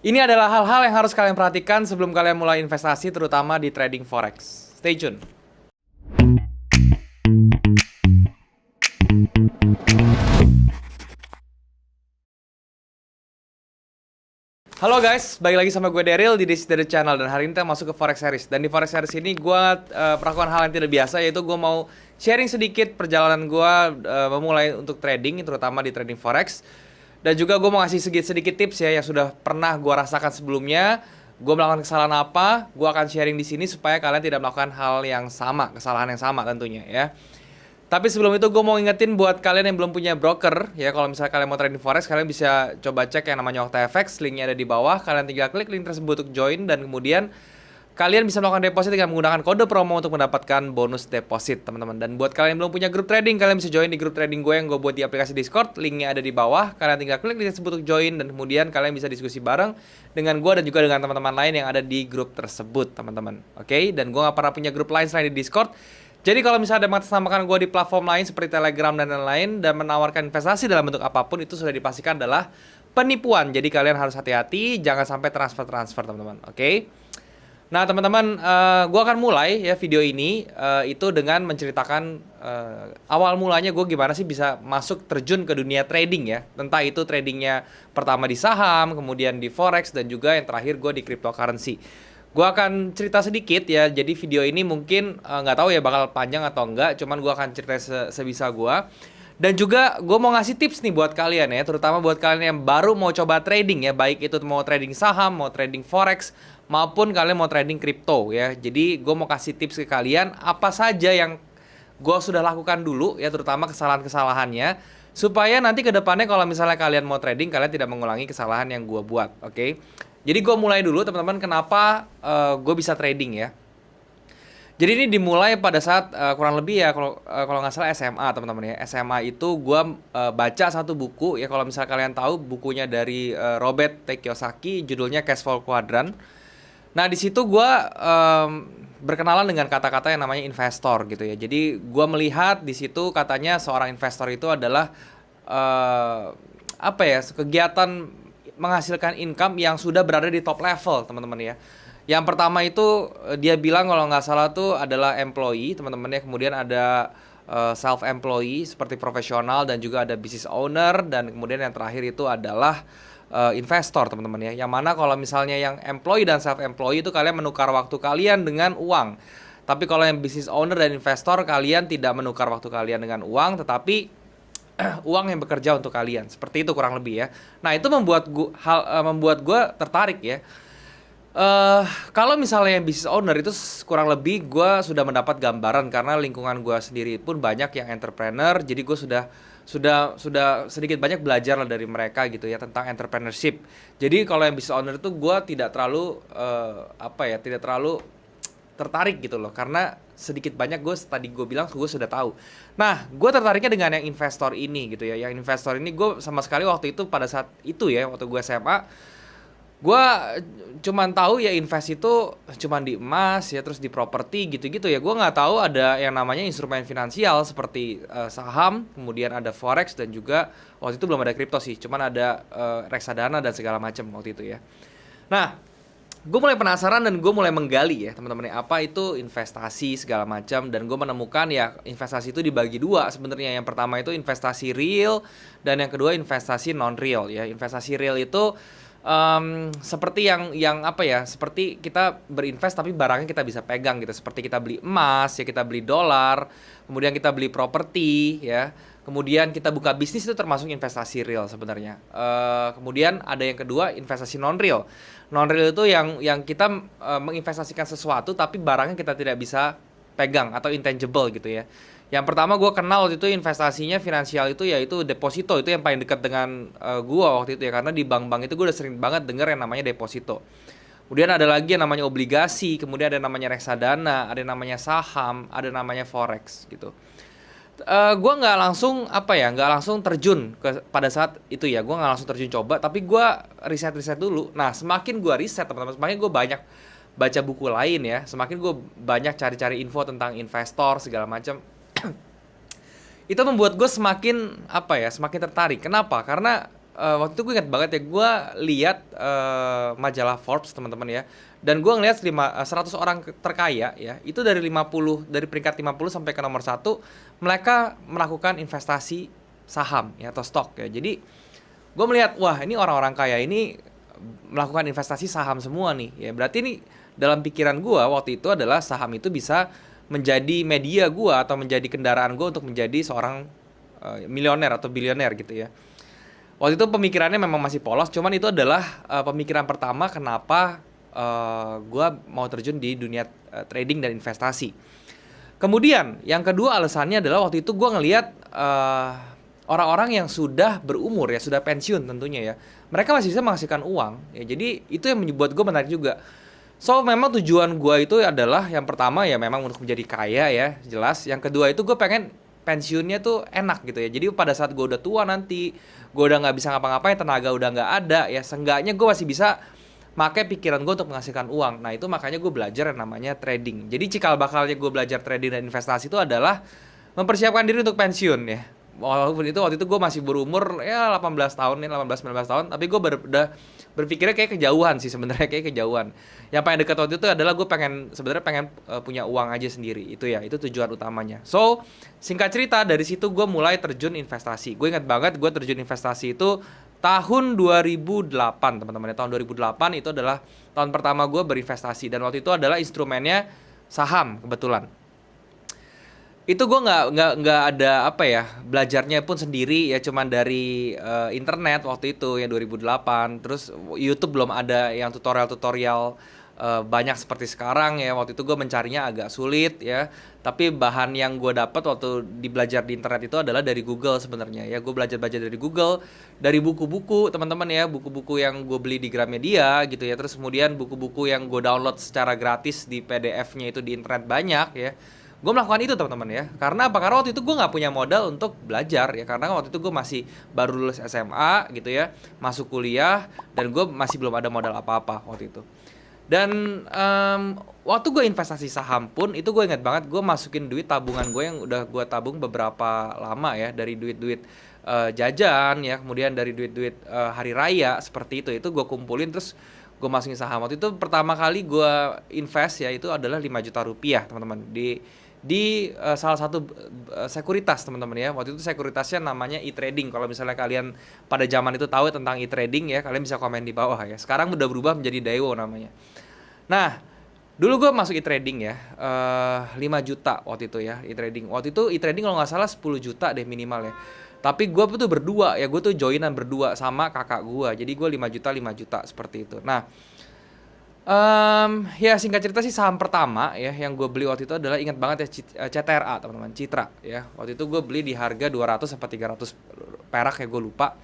Ini adalah hal-hal yang harus kalian perhatikan sebelum kalian mulai investasi, terutama di trading forex. Stay tune. Halo guys, balik lagi sama gue Daryl di This Is The Channel. Dan hari ini kita masuk ke Forex Series. Dan di Forex Series ini gue melakukan hal yang tidak biasa, yaitu gue mau sharing sedikit perjalanan gue memulai untuk trading, terutama di trading Forex. Dan juga gue mau ngasih sedikit tips ya yang sudah pernah gue rasakan sebelumnya. Gue melakukan kesalahan apa, gue akan sharing di sini supaya kalian tidak melakukan hal yang sama, kesalahan yang sama tentunya ya. Tapi sebelum itu gue mau ingetin buat kalian yang belum punya broker ya, kalau misalnya kalian mau trading forex, kalian bisa coba cek yang namanya OctaFX, linknya ada di bawah. Kalian tinggal klik link tersebut untuk join, dan kemudian kalian bisa melakukan deposit dengan menggunakan kode promo untuk mendapatkan bonus deposit, teman-teman. Dan buat kalian yang belum punya grup trading, kalian bisa join di grup trading gue yang gue buat di aplikasi Discord, linknya ada di bawah. Kalian tinggal klik link tersebut untuk join, dan kemudian kalian bisa diskusi bareng dengan gue dan juga dengan teman-teman lain yang ada di grup tersebut, teman-teman. Oke, dan gue gak pernah punya grup lain selain di Discord. Jadi kalau misalnya ada mengatasnamakan gue di platform lain seperti Telegram dan lain-lain dan menawarkan investasi dalam bentuk apapun, itu sudah dipastikan adalah penipuan. Jadi kalian harus hati-hati, jangan sampai transfer, teman-teman. Oke? Nah, teman-teman, gue akan mulai ya video ini itu dengan menceritakan awal mulanya gue gimana sih bisa masuk terjun ke dunia trading ya. Entah itu tradingnya pertama di saham, kemudian di forex, dan juga yang terakhir gue di cryptocurrency. Gue akan cerita sedikit ya, jadi video ini mungkin nggak tahu ya bakal panjang atau enggak, cuman gue akan cerita sebisa gue. Dan juga gue mau ngasih tips nih buat kalian ya, terutama buat kalian yang baru mau coba trading ya, baik itu mau trading saham, mau trading forex, maupun kalian mau trading crypto ya. Jadi gue mau kasih tips ke kalian apa saja yang gue sudah lakukan dulu ya, terutama kesalahan-kesalahannya, supaya nanti ke depannya kalau misalnya kalian mau trading, kalian tidak mengulangi kesalahan yang gue buat, oke? Jadi gue mulai dulu teman-teman, kenapa gue bisa trading ya. Jadi ini dimulai pada saat kurang lebih ya, kalau nggak salah SMA teman-teman ya. SMA itu gue baca satu buku ya, kalau misalnya kalian tahu bukunya dari Robert T. Kiyosaki, judulnya Cash Flow Quadrant. Nah di situ gue berkenalan dengan kata-kata yang namanya investor gitu ya. Jadi gue melihat di situ katanya seorang investor itu adalah kegiatan menghasilkan income yang sudah berada di top level, teman-teman ya. Yang pertama itu dia bilang kalau nggak salah tuh adalah employee, teman-teman ya. Kemudian ada self-employee seperti profesional, dan juga ada business owner, dan kemudian yang terakhir itu adalah investor, teman-teman ya. Yang mana kalau misalnya yang employee dan self-employee itu kalian menukar waktu kalian dengan uang. Tapi kalau yang business owner dan investor, kalian tidak menukar waktu kalian dengan uang, tetapi uang yang bekerja untuk kalian. Seperti itu kurang lebih ya. Nah, itu membuat gue tertarik ya. Kalau misalnya yang business owner itu kurang lebih gue sudah mendapat gambaran, karena lingkungan gue sendiri pun banyak yang entrepreneur. Jadi gue sudah sedikit banyak belajar lah dari mereka gitu ya tentang entrepreneurship. Jadi kalau yang business owner itu gue tidak terlalu tidak terlalu tertarik gitu loh, karena sedikit banyak tadi gue bilang gue sudah tahu. Nah, gue tertariknya dengan yang investor ini gitu ya. Yang investor ini gue sama sekali waktu itu, pada saat itu ya, waktu gue SMA, gue cuman tahu ya invest itu cuman di emas ya, terus di properti gitu-gitu ya. Gue nggak tahu ada yang namanya instrumen finansial seperti saham, kemudian ada forex, dan juga waktu itu belum ada kripto sih, cuman ada reksadana dan segala macam waktu itu ya. Nah, gue mulai penasaran dan gue mulai menggali ya teman-teman, apa itu investasi segala macam. Dan gue menemukan ya investasi itu dibagi dua sebenarnya. Yang pertama itu investasi real, dan yang kedua investasi non real ya. Investasi real itu seperti seperti kita berinvest tapi barangnya kita bisa pegang gitu. Seperti kita beli emas ya, kita beli dolar, kemudian kita beli properti ya, kemudian kita buka bisnis, itu termasuk investasi real sebenarnya. Kemudian ada yang kedua, investasi non real. Non real itu yang kita menginvestasikan sesuatu tapi barangnya kita tidak bisa pegang atau intangible gitu ya. Yang pertama gue kenal waktu itu investasinya finansial itu yaitu deposito. Itu yang paling dekat dengan gue waktu itu ya, karena di bank-bank itu gue udah sering banget dengar yang namanya deposito. Kemudian ada lagi yang namanya obligasi, kemudian ada namanya reksadana, ada namanya saham, ada namanya forex gitu. Gue nggak langsung terjun pada saat itu ya. Gue nggak langsung terjun coba, tapi gue riset dulu. Nah, semakin gue riset teman-teman, semakin gue banyak baca buku lain ya, semakin gue banyak cari-cari info tentang investor segala macam. Itu membuat gue semakin tertarik. Kenapa? Karena waktu itu gue ingat banget ya, gue lihat majalah Forbes teman-teman ya, dan gue ngeliat 100 orang terkaya ya, itu dari 50, dari peringkat 50 sampai ke nomor 1, mereka melakukan investasi saham ya atau stok ya. Jadi gue melihat, wah ini orang-orang kaya ini melakukan investasi saham semua nih ya, berarti ini dalam pikiran gue waktu itu adalah saham itu bisa menjadi media gue atau menjadi kendaraan gue untuk menjadi seorang milioner atau bilioner gitu ya. Waktu itu pemikirannya memang masih polos, cuman itu adalah pemikiran pertama kenapa gue mau terjun di dunia trading dan investasi. Kemudian yang kedua alasannya adalah waktu itu gue ngelihat orang-orang yang sudah berumur ya, sudah pensiun tentunya ya, mereka masih bisa menghasilkan uang ya, jadi itu yang membuat gue menarik juga. So memang tujuan gue itu adalah yang pertama ya memang untuk menjadi kaya ya, jelas. Yang kedua itu gue pengen pensiunnya tuh enak gitu ya, jadi pada saat gue udah tua nanti, gue udah nggak bisa ngapa-ngapain, tenaga udah nggak ada ya, seenggaknya gue masih bisa pakai pikiran gue untuk menghasilkan uang. Nah itu makanya gue belajar yang namanya trading. Jadi cikal bakalnya gue belajar trading dan investasi itu adalah mempersiapkan diri untuk pensiun ya. Walaupun itu waktu itu gue masih berumur ya 18 tahun ya, 18-19 tahun, tapi gue udah berpikirnya kayak kejauhan sih sebenarnya, kayak kejauhan. Yang paling dekat waktu itu adalah gue sebenarnya pengen punya uang aja sendiri, itu ya, itu tujuan utamanya. So singkat cerita dari situ gue mulai terjun investasi. Gue ingat banget gue terjun investasi itu tahun 2008 teman-teman. Tahun 2008 itu adalah tahun pertama gue berinvestasi, dan waktu itu adalah instrumennya saham kebetulan. Itu gue nggak ada apa ya, belajarnya pun sendiri ya, cuman dari internet waktu itu ya 2008. Terus YouTube belum ada yang tutorial banyak seperti sekarang ya. Waktu itu gue mencarinya agak sulit ya, tapi bahan yang gue dapat waktu belajar di internet itu adalah dari Google sebenarnya ya. Gue belajar dari Google, dari buku-buku teman-teman ya, buku-buku yang gue beli di Gramedia gitu ya. Terus kemudian buku-buku yang gue download secara gratis di PDF-nya itu di internet banyak ya. Gue melakukan itu teman-teman ya. Karena apa? Karena waktu itu gue nggak punya modal untuk belajar ya. Karena waktu itu gue masih baru lulus SMA gitu ya, masuk kuliah, dan gue masih belum ada modal apa-apa waktu itu. Dan waktu gue investasi saham pun, itu gue ingat banget gue masukin duit tabungan gue yang udah gue tabung beberapa lama ya, dari duit-duit jajan ya, kemudian dari duit-duit hari raya seperti itu gue kumpulin, terus gue masukin saham. Waktu itu pertama kali gue invest ya, itu adalah 5 juta rupiah teman-teman, di salah satu sekuritas teman-teman ya. Waktu itu sekuritasnya namanya e-trading. Kalau misalnya kalian pada zaman itu tahu tentang e-trading ya, kalian bisa komen di bawah ya. Sekarang udah berubah menjadi Daiwo namanya. Nah, dulu gue masuk e-trading ya, 5 juta waktu itu ya, e-trading. Waktu itu e-trading kalau nggak salah 10 juta deh minimal ya. Tapi gue tuh berdua ya, gue tuh joinan berdua sama kakak gue. Jadi gue 5 juta seperti itu. Nah, ya singkat cerita sih, saham pertama ya yang gue beli waktu itu adalah, ingat banget ya, CTRA teman-teman, Citra ya. Waktu itu gue beli di harga 200 sampai 300 perak ya, gue lupa.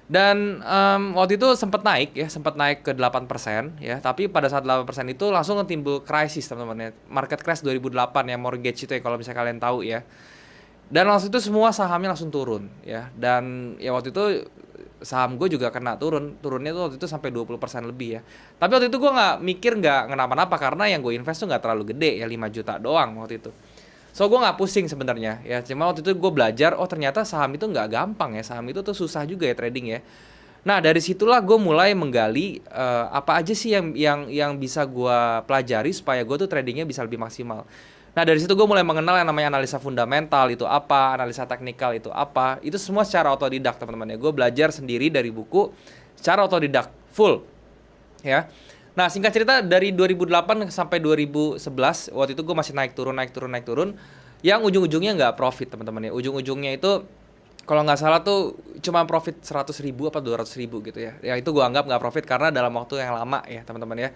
Dan waktu itu sempat naik ke 8% ya. Tapi pada saat 8% itu langsung timbul krisis teman-teman ya. Market crash 2008 ya, mortgage itu ya kalau misalnya kalian tahu ya. Dan langsung itu semua sahamnya langsung turun ya. Dan ya waktu itu saham gue juga kena turunnya tuh waktu itu sampai 20% lebih ya. Tapi waktu itu gue nggak kenapa-napa, karena yang gue invest tuh nggak terlalu gede ya, 5 juta doang waktu itu. So gue nggak pusing sebenarnya ya. Cuma waktu itu gue belajar, oh ternyata saham itu nggak gampang ya, saham itu tuh susah juga ya trading ya. Nah dari situlah gue mulai menggali apa aja sih yang bisa gue pelajari supaya gue tuh tradingnya bisa lebih maksimal. Nah dari situ gue mulai mengenal yang namanya analisa fundamental itu apa, analisa teknikal itu apa. Itu semua secara otodidak teman-teman ya. Gue belajar sendiri dari buku secara otodidak full ya. Nah singkat cerita, dari 2008 sampai 2011 waktu itu gue masih naik turun, yang ujung-ujungnya nggak profit teman-teman ya. Ujung-ujungnya itu kalau nggak salah tuh cuma profit 100 ribu apa 200 ribu gitu ya. Ya itu gue anggap nggak profit karena dalam waktu yang lama ya teman-teman ya.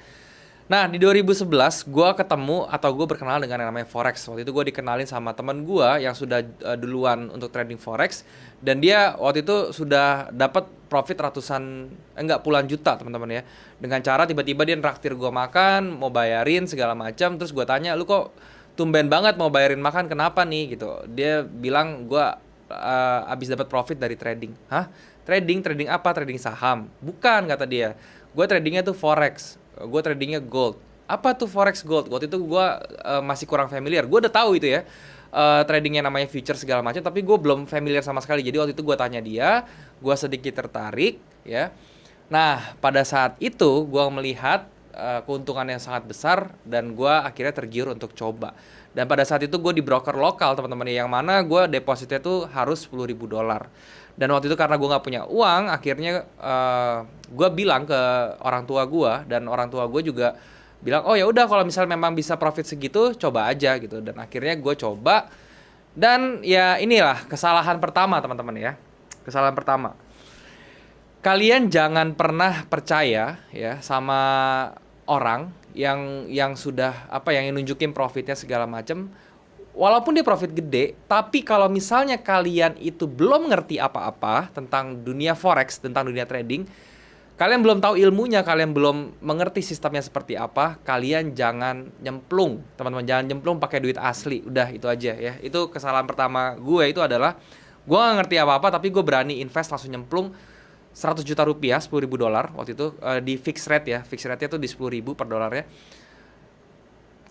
Nah di 2011 gue ketemu atau gue berkenalan dengan yang namanya Forex. Waktu itu gue dikenalin sama teman gue yang sudah duluan untuk trading Forex, dan dia waktu itu sudah dapat profit puluhan juta teman-teman ya, dengan cara tiba-tiba dia nraktir gue makan, mau bayarin segala macam. Terus gue tanya, lu kok tumben banget mau bayarin makan, kenapa nih gitu. Dia bilang, gue abis dapat profit dari trading. Hah? Trading apa? Trading saham? Bukan, kata dia. Gue tradingnya tuh Forex. Gue tradingnya gold. Apa tuh Forex gold? Waktu itu gue masih kurang familiar. Gue udah tahu itu ya. trading yang namanya future segala macam, tapi gue belum familiar sama sekali. Jadi waktu itu gue tanya dia, gue sedikit tertarik ya. Nah pada saat itu gue melihat keuntungan yang sangat besar dan gue akhirnya tergiur untuk coba. Dan pada saat itu gue di broker lokal teman-teman, yang mana gue depositnya tuh harus $10.000. Dan waktu itu karena gue nggak punya uang, akhirnya gue bilang ke orang tua gue, dan orang tua gue juga bilang, oh ya udah kalau misal memang bisa profit segitu, coba aja gitu. Dan akhirnya gue coba, dan ya inilah kesalahan pertama teman-teman ya. Kesalahan pertama, kalian jangan pernah percaya ya sama orang yang sudah yang nunjukin profitnya segala macam. Walaupun dia profit gede, tapi kalau misalnya kalian itu belum ngerti apa-apa tentang dunia forex, tentang dunia trading, kalian belum tahu ilmunya, kalian belum mengerti sistemnya seperti apa, kalian jangan nyemplung, teman-teman, jangan nyemplung pakai duit asli. Udah itu aja ya. Itu kesalahan pertama gue, itu adalah gue gak ngerti apa-apa tapi gue berani invest, langsung nyemplung 100 juta rupiah, $10.000 waktu itu di fixed rate ya. Fixed rate-nya tuh di 10.000 per dolarnya.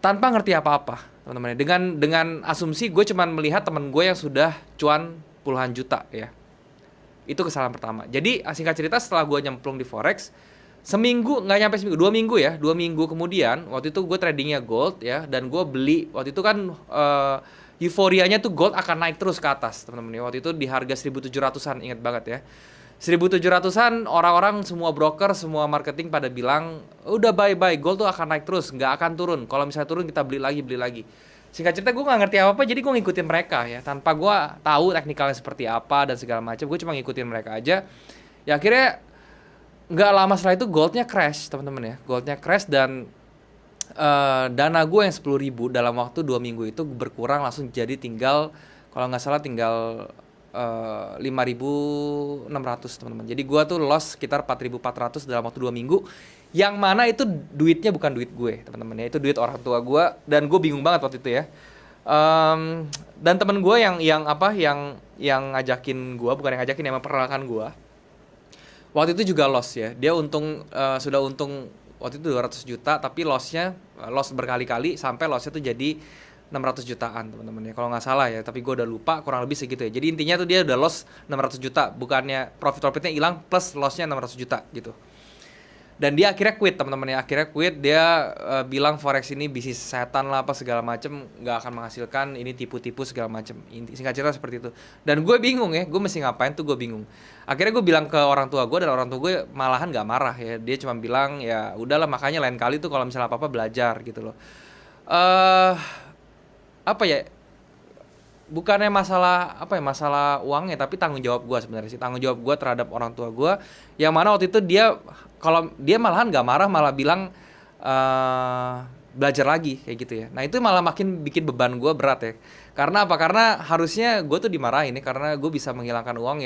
Tanpa ngerti apa-apa, teman-teman. Dengan asumsi gue cuman melihat teman gue yang sudah cuan puluhan juta ya. Itu kesalahan pertama. Jadi singkat cerita, setelah gue nyemplung di forex, nggak nyampe seminggu, 2 minggu ya, 2 minggu kemudian, waktu itu gue tradingnya gold ya, dan gue beli, waktu itu kan euforianya tuh gold akan naik terus ke atas, teman-teman. Waktu itu di harga 1.700-an, ingat banget ya. 1.700-an, orang-orang, semua broker, semua marketing pada bilang, udah bye-bye, gold tuh akan naik terus, nggak akan turun. Kalau misalnya turun kita beli lagi. Singkat cerita, gue nggak ngerti apa-apa, jadi gue ngikutin mereka ya, tanpa gue tahu teknikalnya seperti apa dan segala macam. Gue cuma ngikutin mereka aja. Ya akhirnya nggak lama setelah itu goldnya crash, teman-teman ya. Goldnya crash, dan dana gue yang 10.000 dalam waktu 2 minggu itu berkurang langsung jadi tinggal, kalau nggak salah tinggal 5.600, teman-teman. Jadi gue tuh loss sekitar 4.400 dalam waktu 2 minggu. Yang mana itu duitnya bukan duit gue, teman-teman ya. Itu duit orang tua gue, dan gue bingung banget waktu itu ya. Dan temen gue yang ngajakin gue, bukan yang ngajakin, yang memperkenalkan gue, waktu itu juga loss ya. Dia sudah untung waktu itu 200 juta, tapi loss berkali-kali sampai lossnya tuh jadi 600 jutaan, teman-teman ya, kalau nggak salah ya, tapi gue udah lupa, kurang lebih segitu ya. Jadi intinya tuh dia udah loss 600 juta, bukannya profitnya hilang plus lossnya 600 juta gitu. Dan dia akhirnya quit, teman-teman ya. Akhirnya quit, dia bilang forex ini bisnis setan lah, apa segala macem, nggak akan menghasilkan, ini tipu-tipu segala macem. Singkat cerita seperti itu. Dan gue bingung ya, gue mesti ngapain tuh, gue bingung. Akhirnya gue bilang ke orang tua gue, dan orang tua gue malahan nggak marah ya. Dia cuma bilang, ya udahlah, makanya lain kali tuh kalau misalnya apa-apa belajar gitu loh. Bukannya masalah uangnya, tapi tanggung jawab gue sebenarnya sih, tanggung jawab gue terhadap orang tua gue, yang mana waktu itu dia malahan nggak marah, malah bilang belajar lagi kayak gitu ya. Nah itu malah makin bikin beban gue berat ya. Karena apa? Karena harusnya gue tuh dimarahin ya, karena gue bisa menghilangkan uang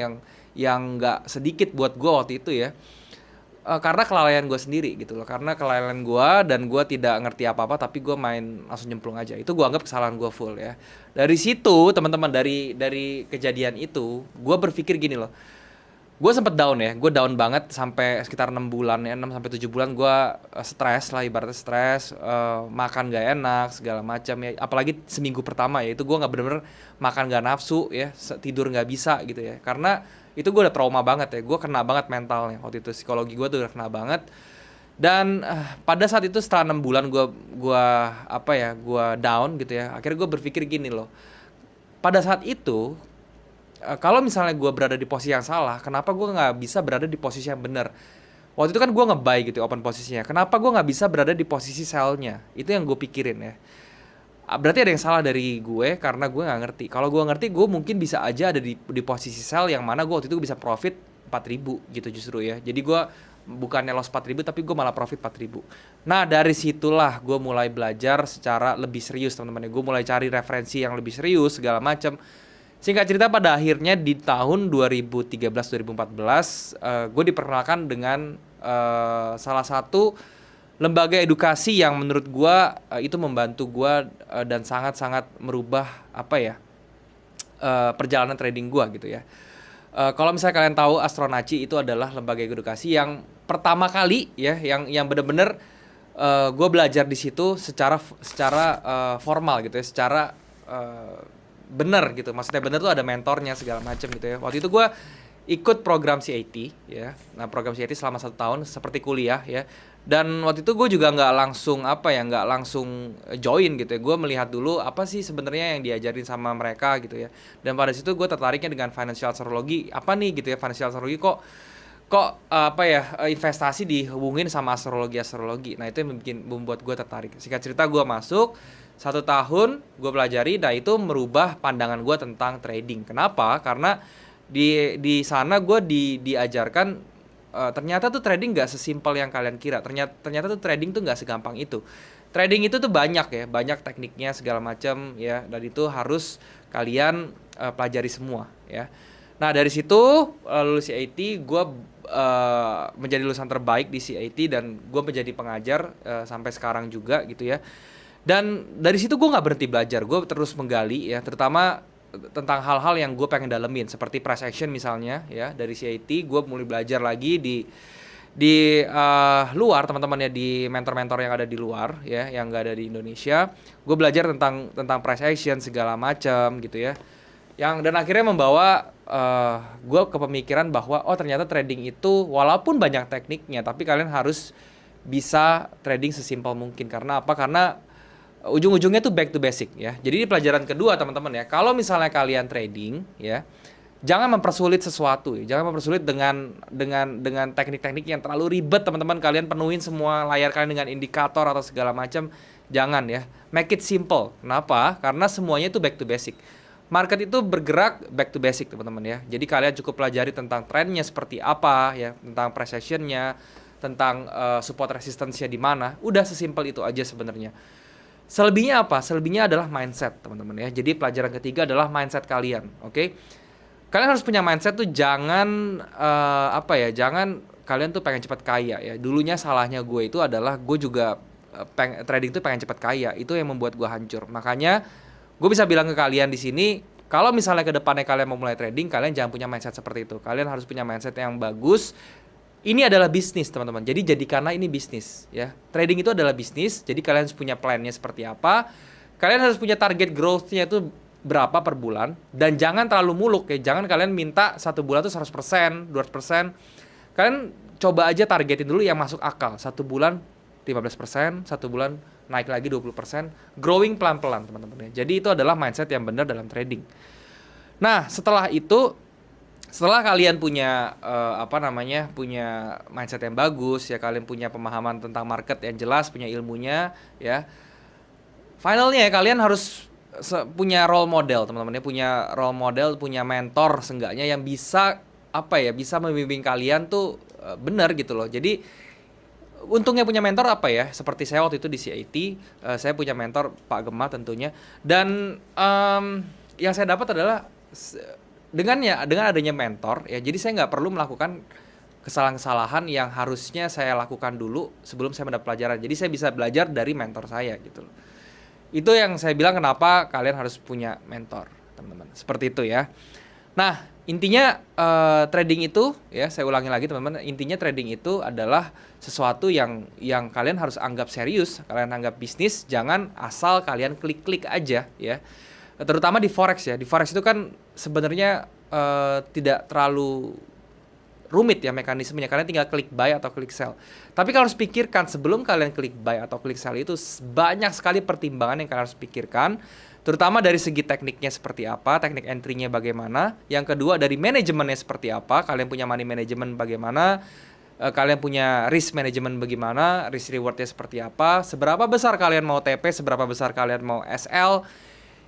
yang nggak sedikit buat gue waktu itu ya. Karena kelalaian gue sendiri gitu loh, karena kelalaian gue, dan gue tidak ngerti apa-apa tapi gue main langsung nyemplung aja. Itu gue anggap kesalahan gue full ya. Dari situ teman-teman, dari kejadian itu gue berpikir gini loh, gue sempet down ya, gue down banget sampai sekitar 6 bulan ya, 6 sampai 7 bulan gue stres lah, ibaratnya stres, makan gak enak segala macam ya, apalagi seminggu pertama ya, itu gue nggak bener-bener makan gak nafsu ya, tidur nggak bisa gitu ya, karena itu gue udah trauma banget ya, gue kena banget mentalnya waktu itu, psikologi gue tuh udah kena banget. Dan pada saat itu setelah 6 bulan gue down gitu ya, akhirnya gue berpikir gini loh, pada saat itu kalau misalnya gue berada di posisi yang salah, kenapa gue nggak bisa berada di posisi yang benar? Waktu itu kan gue nge-buy gitu open posisinya, kenapa gue nggak bisa berada di posisi sell-nya? Itu yang gue pikirin ya. Berarti ada yang salah dari gue karena gue nggak ngerti. Kalau gue ngerti, gue mungkin bisa aja ada di posisi sell, yang mana gue waktu itu bisa profit 4.000 gitu justru ya. Jadi gue bukannya loss 4.000 tapi gue malah profit 4.000. Nah dari situlah gue mulai belajar secara lebih serius, teman-teman. Gue mulai cari referensi yang lebih serius segala macam. Singkat cerita, pada akhirnya di tahun 2013-2014 gue diperkenalkan dengan salah satu lembaga edukasi yang menurut gue itu membantu gue dan sangat-sangat merubah perjalanan trading gue gitu ya. Kalau misalnya kalian tahu, Astronaci itu adalah lembaga edukasi yang pertama kali ya, yang benar-benar gue belajar di situ secara formal gitu ya, secara bener gitu. Maksudnya bener tuh ada mentornya segala macam gitu ya. Waktu itu gue ikut program CAT ya. Nah program CAT selama 1 tahun seperti kuliah ya. Dan waktu itu gue juga nggak langsung nggak langsung join gitu ya. Gue melihat dulu apa sih sebenarnya yang diajarin sama mereka gitu ya. Dan pada situ gue tertariknya dengan financial astrology. Apa nih gitu ya, financial astrology kok investasi dihubungin sama astrologi. Nah itu yang membuat gue tertarik. Singkat cerita gue masuk 1 tahun gue pelajari. Nah itu merubah pandangan gue tentang trading. Kenapa? Karena di sana gue diajarkan ternyata tuh trading nggak sesimpel yang kalian kira. Ternyata tuh trading tuh nggak segampang itu. Trading itu tuh banyak ya, banyak tekniknya segala macam ya. Dan itu harus kalian pelajari semua ya. Nah dari situ lulus CAT, gue menjadi lulusan terbaik di CAT dan gue menjadi pengajar sampai sekarang juga gitu ya. Dan dari situ gue nggak berhenti belajar, gue terus menggali ya, terutama tentang hal-hal yang gue pengen dalemin seperti price action misalnya ya. Dari CAT gue mulai belajar lagi di luar teman-teman ya, di mentor-mentor yang ada di luar ya, yang nggak ada di Indonesia. Gue belajar tentang price action segala macam gitu ya. Dan akhirnya membawa gue ke pemikiran bahwa ternyata trading itu walaupun banyak tekniknya, tapi kalian harus bisa trading sesimpel mungkin. Karena apa? Karena ujung-ujungnya tuh back to basic ya. Jadi di pelajaran kedua teman-teman ya, kalau misalnya kalian trading ya, jangan mempersulit sesuatu ya. Jangan mempersulit dengan teknik-teknik yang terlalu ribet teman-teman. Kalian penuhin semua layar kalian dengan indikator atau segala macam. Jangan ya. Make it simple. Kenapa? Karena semuanya itu back to basic. Market itu bergerak back to basic teman-teman ya. Jadi kalian cukup pelajari tentang trennya seperti apa ya, tentang price action-nya, tentang support resistance-nya di mana. Udah sesimpel itu aja sebenarnya. Selebihnya apa? Selebihnya adalah mindset teman-teman ya. Jadi pelajaran ketiga adalah mindset kalian, oke? Kalian harus punya mindset tuh jangan jangan kalian tuh pengen cepat kaya ya. Dulunya salahnya gue itu adalah gue juga trading tuh pengen cepat kaya. Itu yang membuat gue hancur. Makanya gue bisa bilang ke kalian di sini, kalau misalnya ke depannya kalian mau mulai trading, kalian jangan punya mindset seperti itu. Kalian harus punya mindset yang bagus. Ini adalah bisnis teman-teman, jadi jadikanlah ini bisnis ya. Trading itu adalah bisnis, jadi kalian harus punya plannya seperti apa. Kalian harus punya target growth-nya itu berapa per bulan. Dan jangan terlalu muluk ya, jangan kalian minta 1 bulan tuh 100%, 200%. Kalian coba aja targetin dulu yang masuk akal. 1 bulan 15%, 1 bulan naik lagi 20%. Growing pelan-pelan teman-teman ya. Jadi itu adalah mindset yang benar dalam trading. Nah setelah itu, setelah kalian punya punya mindset yang bagus ya, kalian punya pemahaman tentang market yang jelas, punya ilmunya ya. Finalnya ya, kalian harus punya role model teman-teman ya, punya role model, punya mentor seenggaknya yang bisa bisa membimbing kalian tuh benar gitu loh. Jadi untungnya punya mentor apa ya? Seperti saya waktu itu di CAT, saya punya mentor Pak Gemma tentunya. Dan yang saya dapat adalah dengan adanya mentor ya, jadi saya nggak perlu melakukan kesalahan-kesalahan yang harusnya saya lakukan dulu sebelum saya mendapat pelajaran. Jadi saya bisa belajar dari mentor saya gitu loh. Itu yang saya bilang kenapa kalian harus punya mentor teman-teman, seperti itu ya. Nah intinya trading itu ya, saya ulangi lagi teman-teman, intinya trading itu adalah sesuatu yang kalian harus anggap serius, kalian anggap bisnis. Jangan asal kalian klik-klik aja ya. Terutama di forex ya. Di forex itu kan sebenarnya tidak terlalu rumit ya mekanismenya. Kalian tinggal klik buy atau klik sell. Tapi kalian harus pikirkan sebelum kalian klik buy atau klik sell itu banyak sekali pertimbangan yang kalian harus pikirkan. Terutama dari segi tekniknya seperti apa, teknik entry-nya bagaimana. Yang kedua dari manajemennya seperti apa. Kalian punya money management bagaimana. Kalian punya risk management bagaimana. Risk reward-nya seperti apa. Seberapa besar kalian mau TP, seberapa besar kalian mau SL.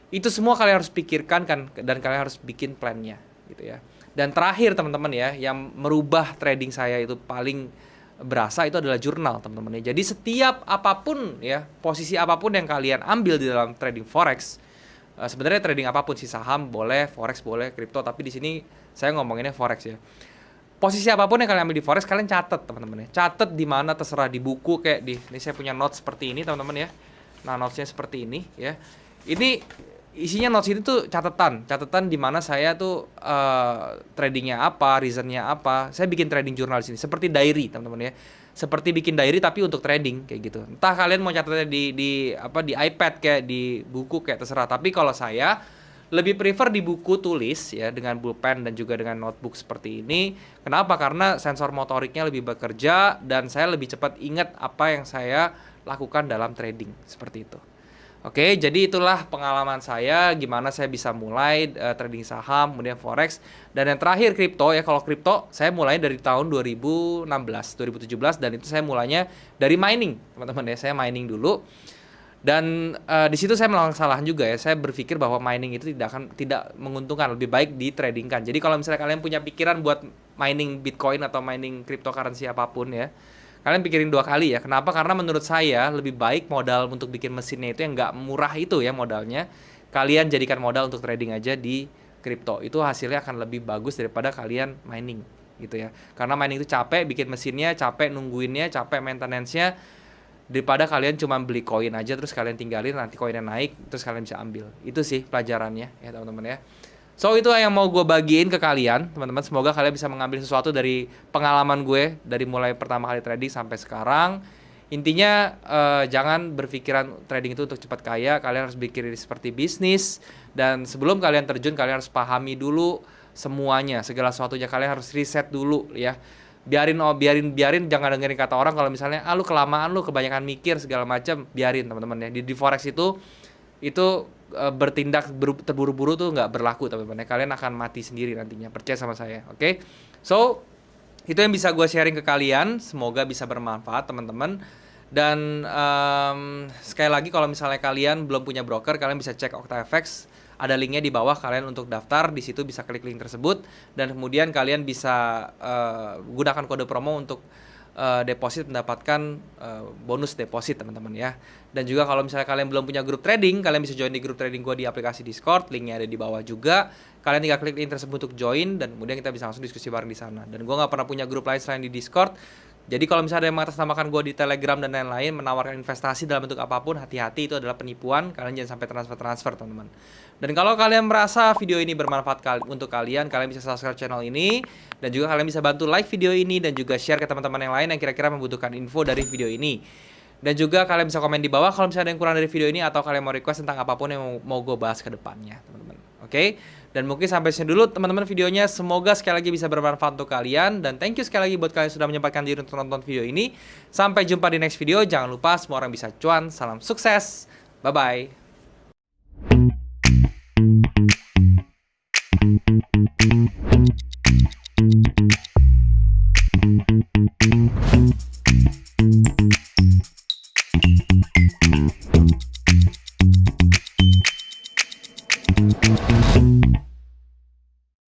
Itu semua kalian harus pikirkan kan, dan kalian harus bikin plan-nya gitu ya. Dan terakhir teman-teman ya, yang merubah trading saya itu paling berasa itu adalah jurnal teman-teman ya. Jadi setiap apapun ya, posisi apapun yang kalian ambil di dalam trading forex, sebenarnya trading apapun sih, saham boleh, forex boleh, kripto, tapi di sini saya ngomonginnya forex ya. Posisi apapun yang kalian ambil di forex, kalian catat teman-teman ya. Catat di mana terserah, di buku kayak ini saya punya notes seperti ini teman-teman ya. Nah, notesnya seperti ini ya. Ini isinya notes ini tuh catatan di mana saya tuh tradingnya apa, reasonnya apa. Saya bikin trading journal di sini seperti diary teman-teman ya. Seperti bikin diary tapi untuk trading kayak gitu. Entah kalian mau catatnya di iPad kayak di buku kayak terserah. Tapi kalau saya lebih prefer di buku tulis ya, dengan pulpen dan juga dengan notebook seperti ini. Kenapa? Karena sensor motoriknya lebih bekerja dan saya lebih cepat ingat apa yang saya lakukan dalam trading seperti itu. Oke, jadi itulah pengalaman saya gimana saya bisa mulai trading saham, kemudian forex, dan yang terakhir kripto ya. Kalau kripto saya mulai dari tahun 2016, 2017, dan itu saya mulainya dari mining, teman-teman ya. Saya mining dulu. Dan di situ saya melakukan kesalahan juga ya. Saya berpikir bahwa mining itu tidak menguntungkan, lebih baik di tradingkan. Jadi kalau misalnya kalian punya pikiran buat mining Bitcoin atau mining cryptocurrency apapun ya, kalian pikirin 2 kali ya. Kenapa? Karena menurut saya lebih baik modal untuk bikin mesinnya itu yang nggak murah itu ya modalnya. Kalian jadikan modal untuk trading aja di kripto. Itu hasilnya akan lebih bagus daripada kalian mining gitu ya. Karena mining itu capek bikin mesinnya, capek nungguinnya, capek maintenance-nya, daripada kalian cuma beli koin aja terus kalian tinggalin, nanti koinnya naik terus kalian bisa ambil. Itu sih pelajarannya ya teman-teman ya. So itu yang mau gue bagiin ke kalian teman-teman. Semoga kalian bisa mengambil sesuatu dari pengalaman gue dari mulai pertama kali trading sampai sekarang. Intinya jangan berpikiran trading itu untuk cepat kaya. Kalian harus pikirin seperti bisnis. Dan sebelum kalian terjun, kalian harus pahami dulu semuanya, segala sesuatunya. Kalian harus riset dulu ya. Biarin jangan dengerin kata orang kalau misalnya lu kelamaan, lu kebanyakan mikir segala macam. Biarin teman-teman ya. Di forex itu bertindak terburu-buru tuh nggak berlaku teman-teman ya. Kalian akan mati sendiri nantinya, percaya sama saya. Oke? So itu yang bisa gue sharing ke kalian. Semoga bisa bermanfaat teman-teman. Dan sekali lagi kalau misalnya kalian belum punya broker, kalian bisa cek OctaFX. Ada linknya di bawah kalian untuk daftar. Di situ bisa klik link tersebut dan kemudian kalian bisa gunakan kode promo untuk deposit, mendapatkan bonus deposit teman-teman ya. Dan juga kalau misalnya kalian belum punya grup trading, kalian bisa join di grup trading gue di aplikasi Discord. Linknya ada di bawah juga. Kalian tinggal klik link tersebut untuk join dan kemudian kita bisa langsung diskusi bareng di sana. Dan gue nggak pernah punya grup lain selain di Discord. Jadi kalau misalnya ada yang mengatasnamakan gue di Telegram dan lain-lain, menawarkan investasi dalam bentuk apapun, hati-hati, itu adalah penipuan. Kalian jangan sampai transfer teman-teman. Dan kalau kalian merasa video ini bermanfaat untuk kalian bisa subscribe channel ini. Dan juga kalian bisa bantu like video ini dan juga share ke teman-teman yang lain yang kira-kira membutuhkan info dari video ini. Dan juga kalian bisa komen di bawah kalau misalnya ada yang kurang dari video ini atau kalian mau request tentang apapun yang mau gue bahas ke depannya, teman-teman. Oke? Dan mungkin sampai sini dulu teman-teman videonya. Semoga sekali lagi bisa bermanfaat untuk kalian. Dan thank you sekali lagi buat kalian sudah menyempatkan diri untuk nonton video ini. Sampai jumpa di next video. Jangan lupa semua orang bisa cuan. Salam sukses. Bye-bye.